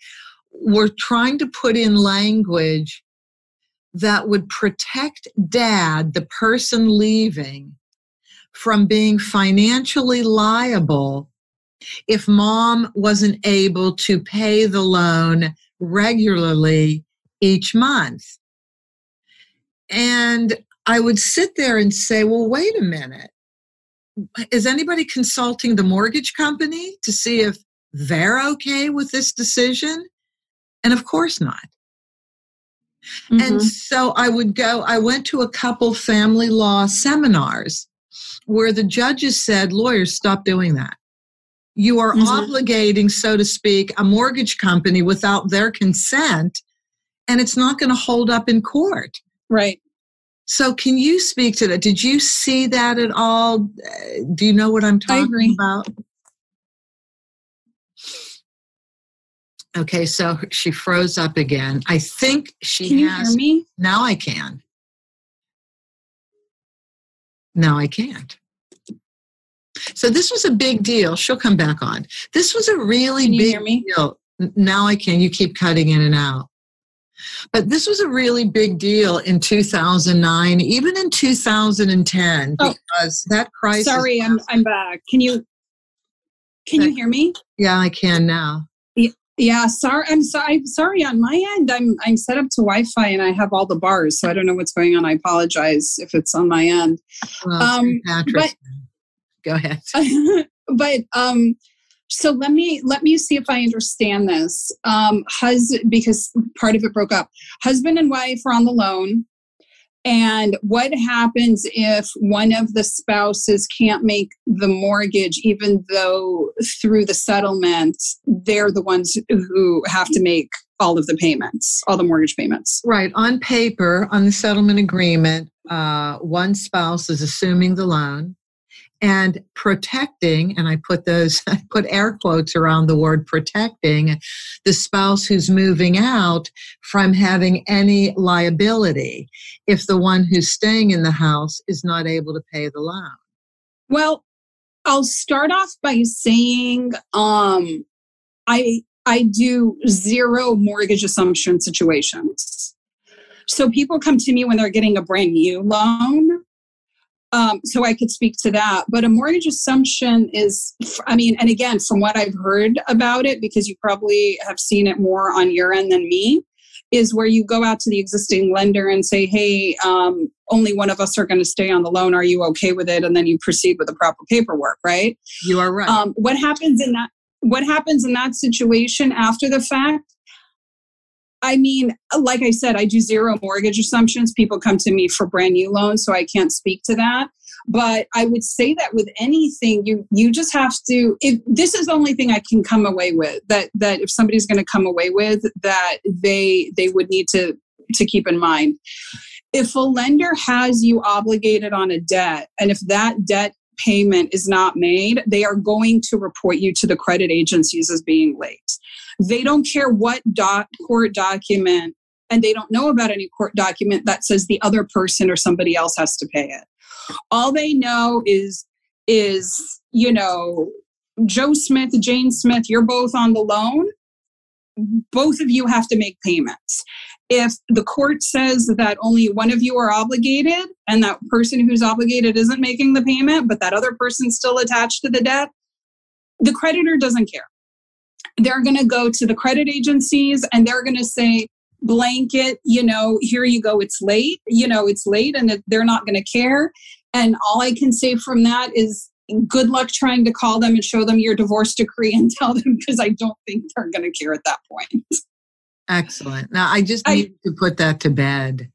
were trying to put in language that would protect dad, the person leaving, from being financially liable if mom wasn't able to pay the loan regularly each month. And I would sit there and say, well, wait a minute. Is anybody consulting the mortgage company to see if they're okay with this decision? And of course not. Mm-hmm. And so I went to a couple family law seminars where the judges said, lawyers, stop doing that. You are obligating, so to speak, a mortgage company without their consent, and it's not going to hold up in court. Right. So can you speak to that? Did you see that at all? Do you know what I'm talking about? Okay, so she froze up again. I think she Can you hear me? Now I can. Now I can't. So this was a big deal. She'll come back on. This was a really big deal. Now I can. You keep cutting in and out. But this was a really big deal in 2009, even in 2010, because that crisis. Sorry, I'm back. Can you hear me? Yeah, I can now. Yeah, sorry. I'm sorry. On my end, I'm set up to Wi-Fi and I have all the bars, so I don't know what's going on. I apologize if it's on my end. Well, but go ahead. But so let me see if I understand this. Because part of it broke up. Husband and wife are on the loan. And what happens if one of the spouses can't make the mortgage, even though through the settlement, they're the ones who have to make all of the payments, all the mortgage payments? Right. On paper, on the settlement agreement, one spouse is assuming the loan and protecting, and I put air quotes around the word protecting, the spouse who's moving out from having any liability if the one who's staying in the house is not able to pay the loan. Well, I'll start off by saying I do zero mortgage assumption situations. So people come to me when they're getting a brand new loan. So I could speak to that. But a mortgage assumption is, and again, from what I've heard about it, because you probably have seen it more on your end than me, is where you go out to the existing lender and say, hey, only one of us are going to stay on the loan. Are you okay with it? And then you proceed with the proper paperwork, right? You are right. What happens in that situation after the fact? Like I said, I do zero mortgage assumptions. People come to me for brand new loans, so I can't speak to that. But I would say that with anything, you just have to, this is the only thing I can come away with, that if somebody's going to come away with, that they would need to keep in mind. If a lender has you obligated on a debt, and if that debt payment is not made, they are going to report you to the credit agencies as being late. They don't care what court document, and they don't know about any court document that says the other person or somebody else has to pay it. All they know is Joe Smith, Jane Smith, you're both on the loan. Both of you have to make payments. If the court says that only one of you are obligated and that person who's obligated isn't making the payment, but that other person's still attached to the debt, the creditor doesn't care. They're going to go to the credit agencies and they're going to say, blanket, here you go, it's late, it's late and they're not going to care. And all I can say from that is good luck trying to call them and show them your divorce decree and tell them, because I don't think they're going to care at that point. Excellent. Now I just need to put that to bed.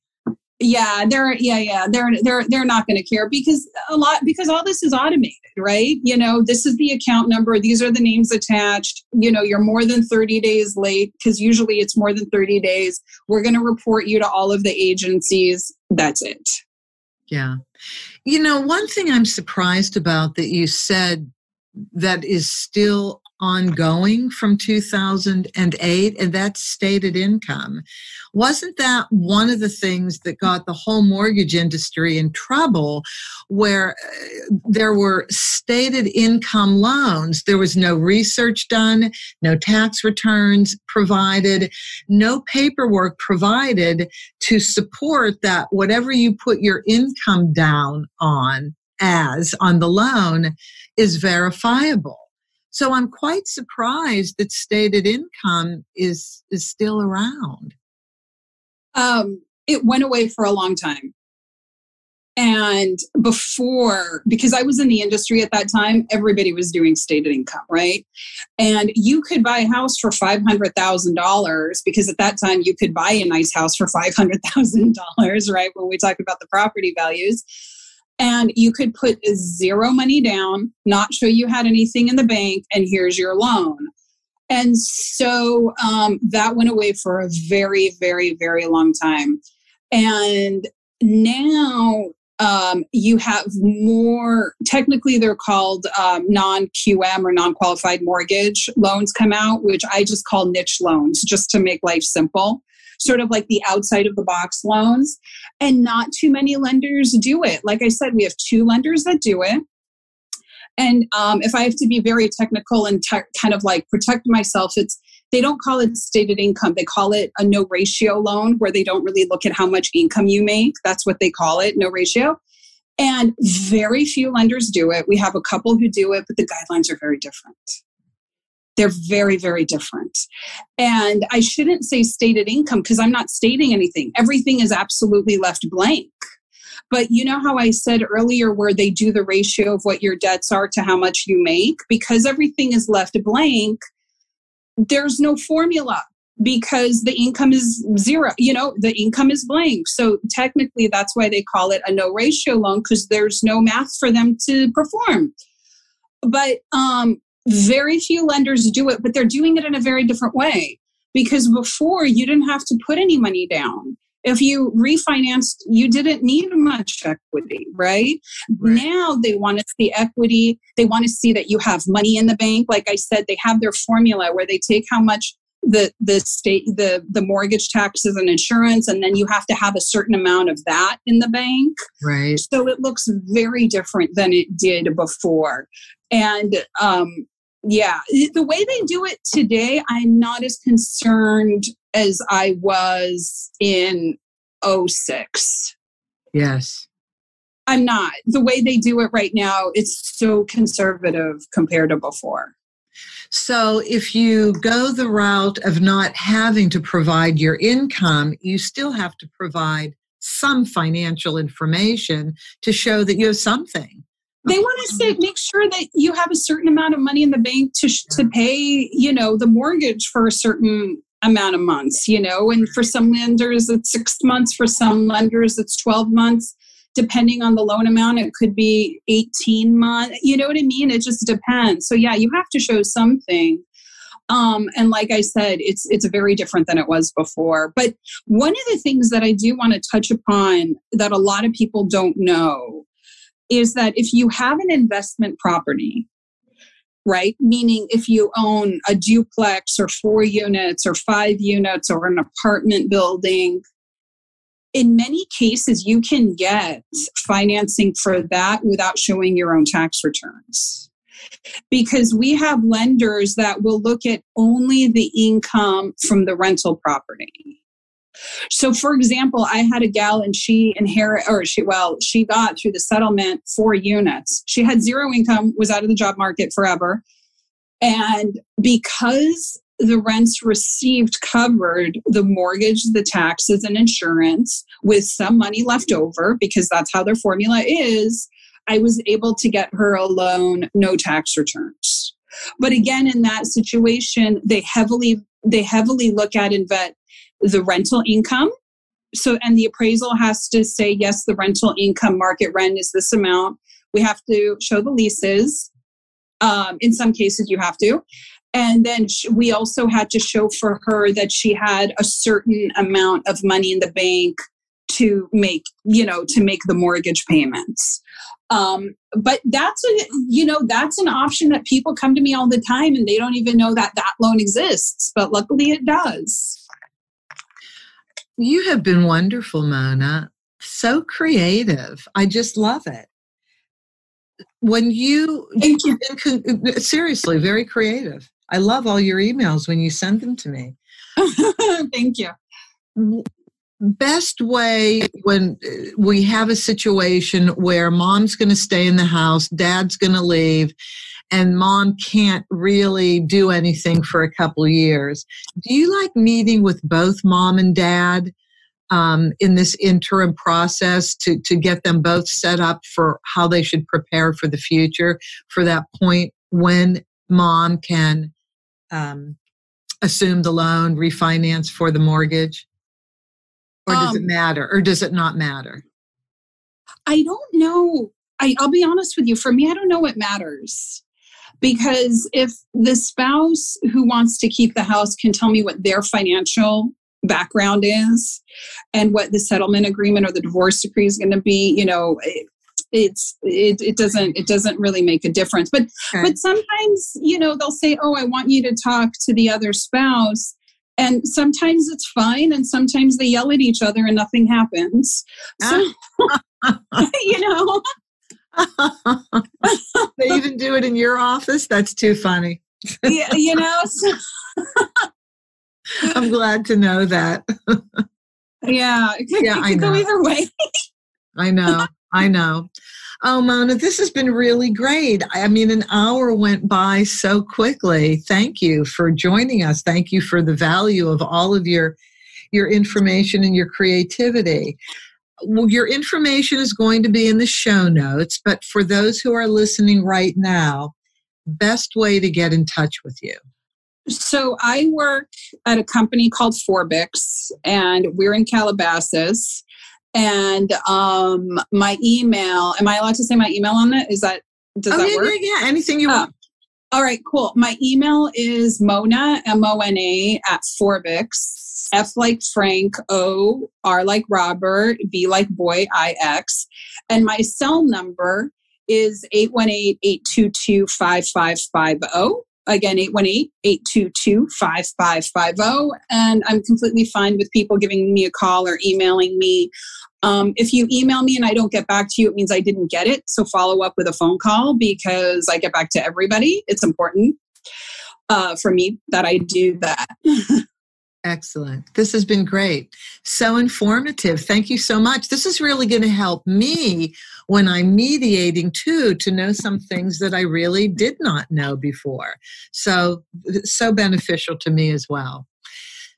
Yeah, they're not going to care because all this is automated, right? This is the account number. These are the names attached. You're more than 30 days late, because usually it's more than 30 days. We're going to report you to all of the agencies. That's it. Yeah. One thing I'm surprised about that you said that is still ongoing from 2008, and that's stated income. Wasn't that one of the things that got the whole mortgage industry in trouble, where there were stated income loans? There was no research done, no tax returns provided, no paperwork provided to support that whatever you put your income down on the loan is verifiable. So I'm quite surprised that stated income is still around. It went away for a long time. And before, because I was in the industry at that time, everybody was doing stated income, right? And you could buy a house for $500,000, because at that time you could buy a nice house for $500,000, right? When we talk about the property values. And you could put zero money down, not show you had anything in the bank, and here's your loan. And so that went away for a very, very, very long time. And now you have more, technically they're called non-QM or non-qualified mortgage loans come out, which I just call niche loans, just to make life simple. Sort of like the outside of the box loans. And not too many lenders do it. Like I said, we have 2 lenders that do it. And if I have to be very technical and kind of like protect myself, they don't call it stated income. They call it a no ratio loan, where they don't really look at how much income you make. That's what they call it, no ratio. And very few lenders do it. We have a couple who do it, but the guidelines are very different. They're very, very different. And I shouldn't say stated income, because I'm not stating anything. Everything is absolutely left blank. But you know how I said earlier where they do the ratio of what your debts are to how much you make? Because everything is left blank, there's no formula, because the income is zero. The income is blank. So technically that's why they call it a no ratio loan, because there's no math for them to perform. But very few lenders do it, but they're doing it in a very different way, because before you didn't have to put any money down. If you refinanced, you didn't need much equity, right? Now they want to see equity. They want to see that you have money in the bank. Like I said, they have their formula where they take how much the mortgage taxes and insurance, and then you have to have a certain amount of that in the bank. Right. So it looks very different than it did before. And the way they do it today, I'm not as concerned as I was in 2006. Yes. I'm not. The way they do it right now, it's so conservative compared to before. So if you go the route of not having to provide your income, you still have to provide some financial information to show that you have something. They want to make sure that you have a certain amount of money in the bank to pay, the mortgage for a certain amount of months, and for some lenders it's 6 months, for some lenders it's 12 months, depending on the loan amount. It could be 18 months, you know what I mean? It just depends. So yeah, you have to show something. And like I said, it's very different than it was before. But one of the things that I do want to touch upon that a lot of people don't know is that if you have an investment property, right? Meaning if you own a duplex or 4 units or 5 units or an apartment building, in many cases, you can get financing for that without showing your own tax returns. Because we have lenders that will look at only the income from the rental property. So for example, I had a gal and she got through the settlement 4 units. She had zero income, was out of the job market forever. And because the rents received covered the mortgage, the taxes, and insurance with some money left over, because that's how their formula is, I was able to get her a loan, no tax returns. But again, in that situation, they heavily look at and vet the rental income. So, and the appraisal has to say, yes, the rental income market rent is this amount. We have to show the leases. In some cases, you have to. And then we also had to show for her that she had a certain amount of money in the bank to make the mortgage payments. But that's an option that people come to me all the time, and they don't even know that loan exists. But luckily it does. You have been wonderful, Mona. So creative. I just love it. Thank you. Seriously, very creative. I love all your emails when you send them to me. Thank you. Best way when we have a situation where mom's going to stay in the house, dad's going to leave, and mom can't really do anything for a couple of years. Do you like meeting with both mom and dad in this interim process to get them both set up for how they should prepare for the future, for that point when mom can assume the loan, refinance for the mortgage? Or does it matter? Or does it not matter? I don't know. I'll be honest with you. For me, I don't know what matters. Because if the spouse who wants to keep the house can tell me what their financial background is and what the settlement agreement or the divorce decree is going to be, it doesn't really make a difference. But sometimes, they'll say, oh, I want you to talk to the other spouse. And sometimes it's fine. And sometimes they yell at each other and nothing happens. So, They even do it in your office? That's too funny. Yeah, I'm glad to know that. Yeah, it could go either way. I know. Oh, Mona, this has been really great. I mean, an hour went by so quickly. Thank you for joining us. Thank you for the value of all of your information and your creativity. Well, your information is going to be in the show notes, but for those who are listening right now, best way to get in touch with you. So I work at a company called Forbix, and we're in Calabasas. And my email, am I allowed to say my email on it? Does that work? Yeah, anything you want. All right, cool. My email is Mona, Mona, at Forbix, F like Frank, O, R like Robert, B like boy, IX. And my cell number is 818-822-5550. Again, 818-822-5550. And I'm completely fine with people giving me a call or emailing me. If you email me and I don't get back to you, it means I didn't get it. So follow up with a phone call, because I get back to everybody. It's important for me that I do that. Excellent. This has been great. So informative. Thank you so much. This is really going to help me when I'm mediating too, to know some things that I really did not know before. So beneficial to me as well.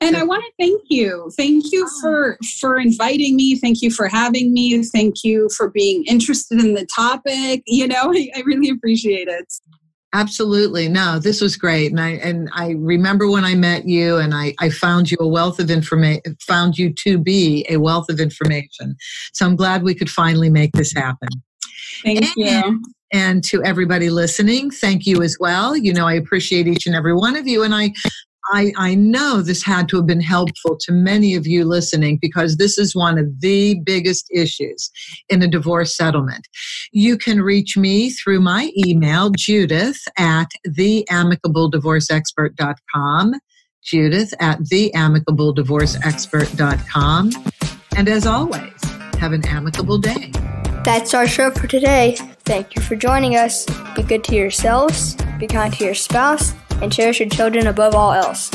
And I want to thank you. Thank you for inviting me. Thank you for having me. Thank you for being interested in the topic. I really appreciate it. Absolutely. No, this was great. And I remember when I met you, and I found you found you to be a wealth of information. So I'm glad we could finally make this happen. Thank you. And to everybody listening, thank you as well. I appreciate each and every one of you. And I know this had to have been helpful to many of you listening, because this is one of the biggest issues in a divorce settlement. You can reach me through my email, Judith at theamicableddivorceexpert.com, Judith at theamicableddivorceexpert.com. And as always, have an amicable day. That's our show for today. Thank you for joining us. Be good to yourselves, be kind to your spouse, and cherish your children above all else.